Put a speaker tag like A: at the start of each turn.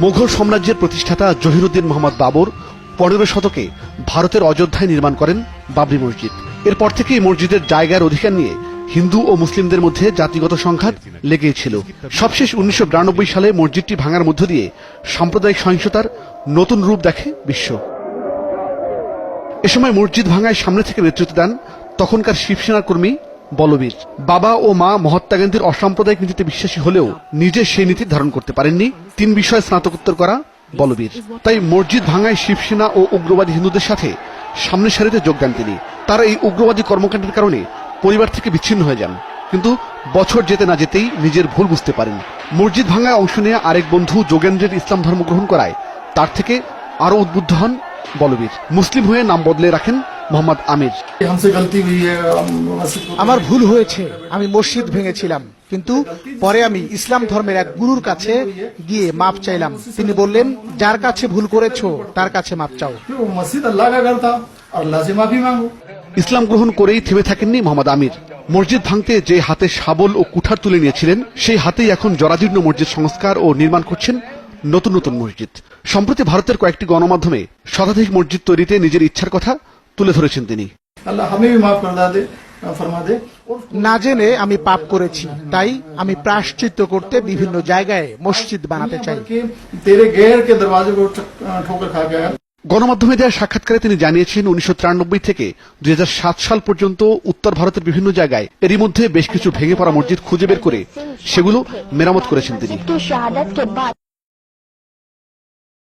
A: মুঘল সাম্রাজ্যের প্রতিষ্ঠাতা জহিরুদ্দিন মোহাম্মদ বাবর 15 শতকে ভারতের অযোধ্যায় নির্মাণ করেন বাবরি মসজিদ। এরপর থেকে এই মসজিদের জায়গার অধিকার নিয়ে হিন্দু ও মুসলিমদের মধ্যে জাতিগত সংঘাত লেগেই ছিল। সবশেষ 1992 সালে মসজিদটি ভাঙার মধ্য দিয়ে সাম্প্রদায়িক সহিংসতার নতুন রূপ দেখে বিশ্ব। এ সময় মসজিদ ভাঙায় সামনে থেকে নেতৃত্ব দেন তখনকার শিবসেনা কর্মী বলবীর। বাবা ও মা মহাত্মা গান্ধীর অসাম্প্রদায়িক নীতিতে বিশ্বাসী হলেও নিজে সেই নীতি ধারণ করতে পারেননি 3 বিষয়ে স্নাতকোত্তর করা বলবীর। তাই মসজিদ ভাঙায় শিবসেনা ও উগ্রবাদী হিন্দুদের সাথে সামনের সারিতে যোগ দেন তিনি। তারা এই উগ্রবাদী কর্মকাণ্ডের কারণে পরিবার থেকে বিচ্ছিন্ন হয়ে যান, কিন্তু বছর যেতে না যেতেই নিজের ভুল বুঝতে পারেন। মসজিদ ভাঙায় অংশ নিয়ে আরেক বন্ধু যোগেন্দ্রের ইসলাম ধর্ম গ্রহণ করায় তার থেকে আরো উদ্বুদ্ধ হন বলবীর। মুসলিম হয়ে নাম বদলে রাখেন মোহাম্মদ আমির।
B: আমার ভুল হয়েছে, আমি মসজিদ ভেঙেছিলাম, কিন্তু পরে আমি ইসলাম ধর্মের এক গুরুর কাছে গিয়ে মাপ চাইলাম। তিনি বললেন, যার কাছে ভুল করেছো তার কাছে মাপ চাও।
A: ইসলাম গ্রহণ করেই থেমে থাকেননি মোহাম্মদ আমির। মসজিদ ভাঙতে যে হাতে শাবল ও কুঠার তুলে নিয়েছিলেন, সেই হাতেই এখন জরাজীর্ণ মসজিদ সংস্কার ও নির্মাণ করছেন নতুন নতুন মসজিদ। সম্প্রতি ভারতের কয়েকটি গণমাধ্যমে শতাধিক মসজিদ তৈরিতে নিজের ইচ্ছার কথা তুলে ধরেছেন তিনি।
B: না জেনে আমি পাপ করেছি, তাই আমি প্রায়শ্চিত্ত করতে বিভিন্ন জায়গায় মসজিদ বানাতে চাই।
A: গণমাধ্যমে দেওয়া সাক্ষাৎকারে তিনি জানিয়েছেন 1993 থেকে 2007 সাল পর্যন্ত উত্তর ভারতের বিভিন্ন জায়গায় এরই মধ্যে বেশ কিছু ভেঙে পড়া মসজিদ খুঁজে বের করে সেগুলো মেরামত করেছেন তিনি।